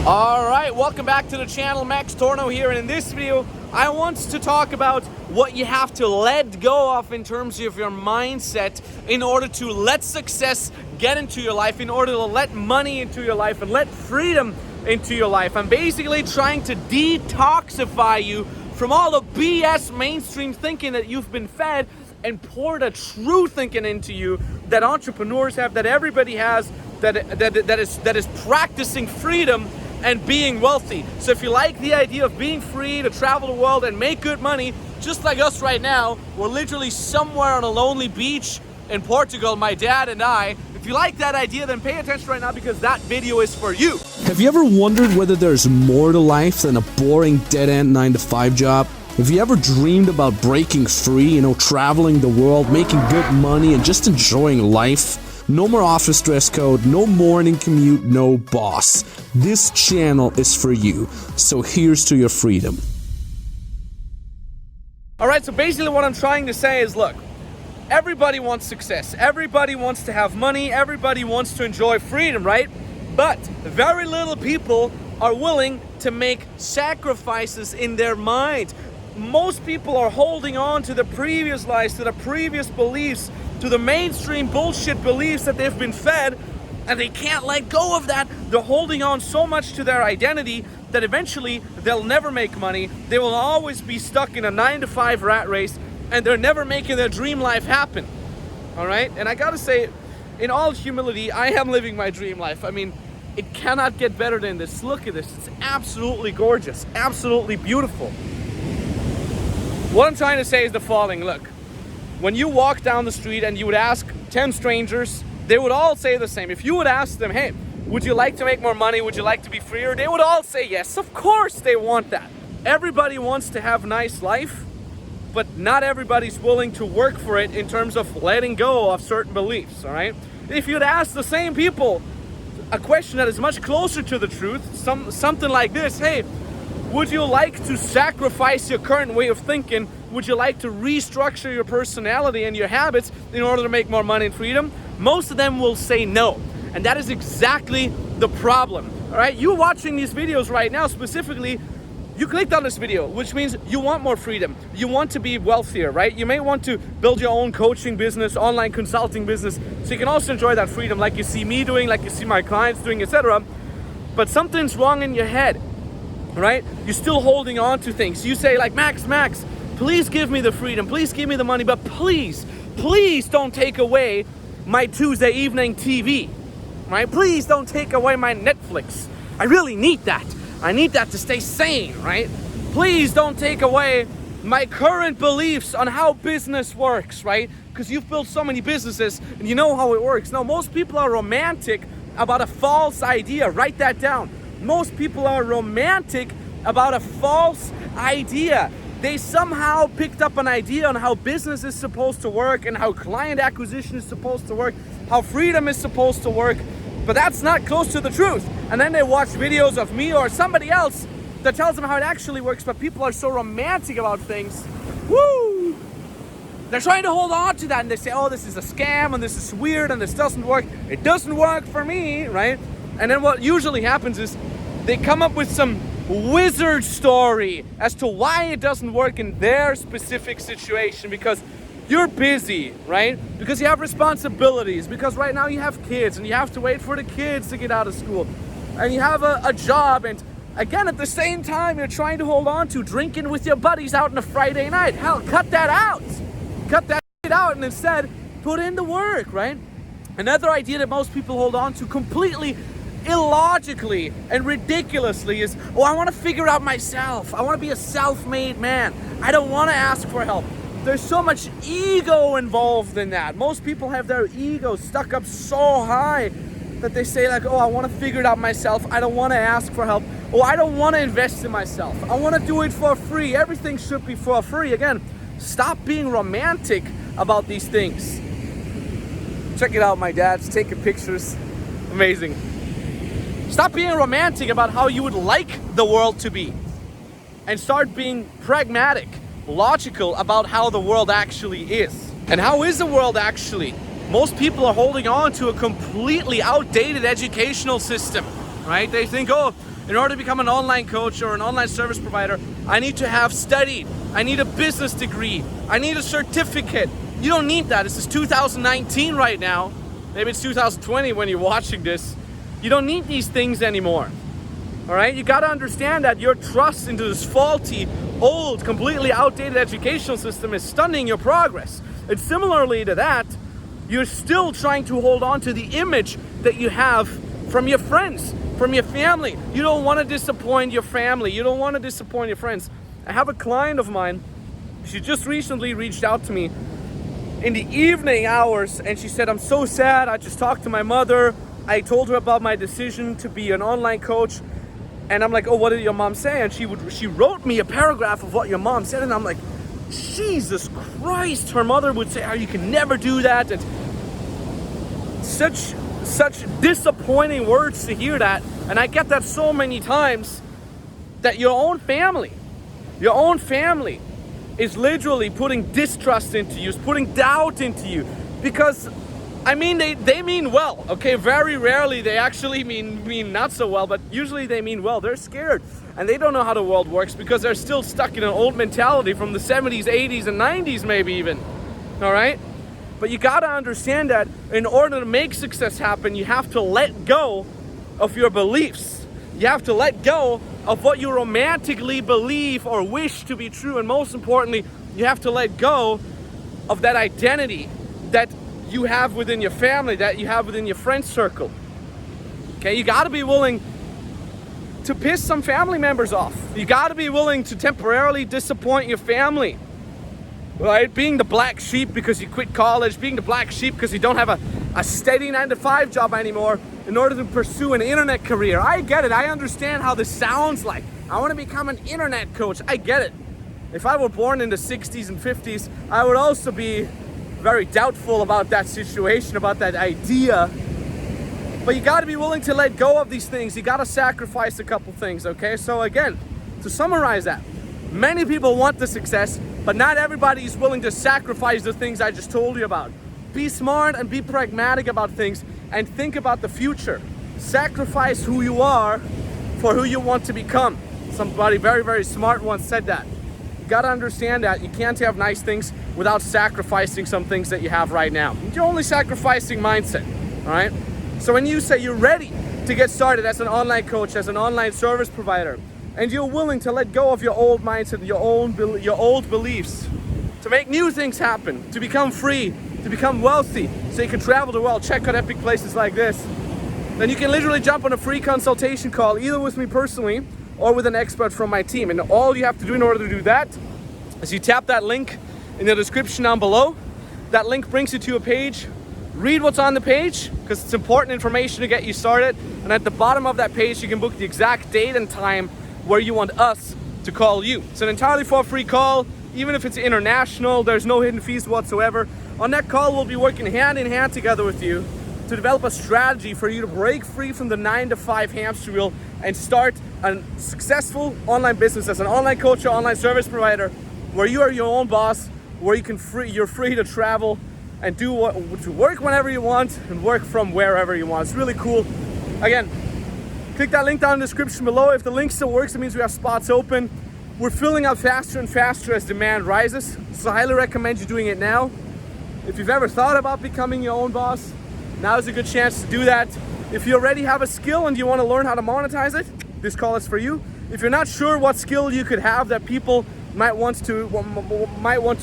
Alright, welcome back to the channel. Max Tornow here, and in this video I want to talk about what you have to let go of in terms of your mindset in order to let success get into your life, in order to let money into your life and let freedom into your life. I'm basically trying to detoxify you from all the BS mainstream thinking that you've been fed and pour the true thinking into you that entrepreneurs have, that everybody has, that is practicing freedom and being wealthy. So if you like the idea of being free to travel the world and make good money, just like us right now, we're literally somewhere on a lonely beach in Portugal, my dad and I. If you like that idea, then pay attention right now because that video is for you. Have you ever wondered whether there's more to life than a boring dead-end 9-to-5 job? Have you ever dreamed about breaking free, traveling the world, making good money, and just enjoying life? No more office dress code, no morning commute, no boss. This channel is for you, so here's to your freedom. Alright, so basically what I'm trying to say is, look, everybody wants success, everybody wants to have money, everybody wants to enjoy freedom, right? But very little people are willing to make sacrifices in their mind. Most people are holding on to the previous lies, to the previous beliefs, to the mainstream bullshit beliefs that they've been fed, and they can't let go of that. They're holding on so much to their identity that eventually they'll never make money. They will always be stuck in a 9-to-5 rat race, and they're never making their dream life happen. All right? And I gotta say, in all humility, I am living my dream life. I mean, it cannot get better than this. Look at this. It's absolutely gorgeous, absolutely beautiful. What I'm trying to say is the following. Look, when you walk down the street and you would ask 10 strangers, they would all say the same. If you would ask them, hey, would you like to make more money? Would you like to be freer? They would all say yes. Of course they want that. Everybody wants to have a nice life, but not everybody's willing to work for it in terms of letting go of certain beliefs, all right? If you'd ask the same people a question that is much closer to the truth, something like this, hey, would you like to sacrifice your current way of thinking? Would you like to restructure your personality and your habits in order to make more money and freedom? Most of them will say no. And that is exactly the problem. All right, you watching these videos right now specifically, you clicked on this video, which means you want more freedom. You want to be wealthier, right? You may want to build your own coaching business, online consulting business, so you can also enjoy that freedom like you see me doing, like you see my clients doing, etc. But something's wrong in your head, right? You're still holding on to things. You say like, Max, please give me the freedom, please give me the money, but please don't take away my Tuesday evening TV, right? Please don't take away my Netflix. I really need that. I need that to stay sane, right? Please don't take away my current beliefs on how business works, right? Because you've built so many businesses and you know how it works. Now, most people are romantic about a false idea. Write that down. Most people are romantic about a false idea. They somehow picked up an idea on how business is supposed to work and how client acquisition is supposed to work, how freedom is supposed to work, but that's not close to the truth. And then they watch videos of me or somebody else that tells them how it actually works, but people are so romantic about things. Woo! They're trying to hold on to that and they say, oh, this is a scam and this is weird and this doesn't work. It doesn't work for me, right? And then what usually happens is they come up with some wizard story as to why it doesn't work in their specific situation, because you're busy, right? Because you have responsibilities, because right now you have kids and you have to wait for the kids to get out of school, and you have a job, and again at the same time you're trying to hold on to drinking with your buddies out on a Friday night. Hell, cut that out and instead put in the work, right? Another idea that most people hold on to completely illogically and ridiculously is, oh, I want to figure out myself. I want to be a self-made man. I don't want to ask for help. There's so much ego involved in that. Most people have their ego stuck up so high that they say like, oh, I want to figure it out myself. I don't want to ask for help. Oh, I don't want to invest in myself. I want to do it for free. Everything should be for free. Again, stop being romantic about these things. Check it out, my dad's taking pictures. Amazing. Stop being romantic about how you would like the world to be and start being pragmatic, logical about how the world actually is. And how is the world actually? Most people are holding on to a completely outdated educational system, right? They think, oh, In order to become an online coach or an online service provider, I need to have studied. I need a business degree. I need a certificate. You don't need that. This is 2019 right now. Maybe it's 2020 when you're watching this. You don't need these things anymore. All right? You got to understand that your trust into this faulty, old, completely outdated educational system is stunning your progress. And similarly to that, you're still trying to hold on to the image that you have from your friends, from your family. You don't want to disappoint your family. You don't want to disappoint your friends. I have a client of mine. She just recently reached out to me in the evening hours and she said, I'm so sad. I just talked to my mother. I told her about my decision to be an online coach. And I'm like, oh, what did your mom say? And she wrote me a paragraph of what your mom said. And I'm like, Jesus Christ. Her mother would say, oh, you can never do that. And such disappointing words to hear that. And I get that so many times, that your own family is literally putting distrust into you, is putting doubt into you. Because, I mean, they mean well, okay? Very rarely they actually mean not so well, but usually they mean well. They're scared and they don't know how the world works because they're still stuck in an old mentality from the 70s, 80s, and 90s maybe even, all right? But you gotta understand that in order to make success happen, you have to let go of your beliefs. You have to let go of what you romantically believe or wish to be true. And most importantly, you have to let go of that identity that you have within your family, that you have within your friend circle. Okay, you gotta be willing to piss some family members off. You gotta be willing to temporarily disappoint your family. Right? Being the black sheep because you quit college, being the black sheep because you don't have a steady 9-to-5 job anymore in order to pursue an internet career. I get it. I understand how this sounds like. I want to become an internet coach. I get it. If I were born in the 60s and 50s, I would also be very doubtful about that situation, about that idea. But you got to be willing to let go of these things. You got to sacrifice a couple things, okay? So again, to summarize that, many people want the success, but not everybody is willing to sacrifice the things I just told you about. Be smart and be pragmatic about things and think about the future. Sacrifice who you are for who you want to become. Somebody very, very smart once said that. You gotta understand that you can't have nice things without sacrificing some things that you have right now. You're only sacrificing mindset, all right? So when you say you're ready to get started as an online coach, as an online service provider, and you're willing to let go of your old mindset, your old beliefs, to make new things happen, to become free, to become wealthy, so you can travel the world, check out epic places like this, then you can literally jump on a free consultation call, either with me personally or with an expert from my team. And all you have to do in order to do that is you tap that link in the description down below. That link brings you to a page. Read what's on the page because it's important information to get you started. And at the bottom of that page, you can book the exact date and time where you want us to call you. It's an entirely for free call. Even if it's international, there's no hidden fees whatsoever. On that call, we'll be working hand in hand together with you to develop a strategy for you to break free from the 9-to-5 hamster wheel and start a successful online business as an online coach or online service provider where you are your own boss, where you're free to travel and to work whenever you want and work from wherever you want. It's really cool. Again, click that link down in the description below. If the link still works, it means we have spots open. We're filling up faster and faster as demand rises, so I highly recommend you doing it now. If you've ever thought about becoming your own boss, now is a good chance to do that. If you already have a skill and you want to learn how to monetize it, this call is for you. If you're not sure what skill you could have that people might want to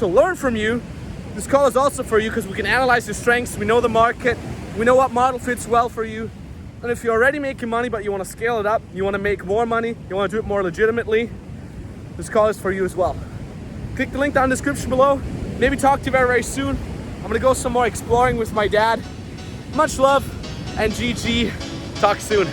learn from you, this call is also for you because we can analyze your strengths, we know the market, we know what model fits well for you. And if you're already making money but you want to scale it up, you want to make more money, you want to do it more legitimately, this call is for you as well. Click the link down in the description below. Maybe talk to you very, very soon. I'm gonna go some more exploring with my dad. Much love and GG. Talk soon.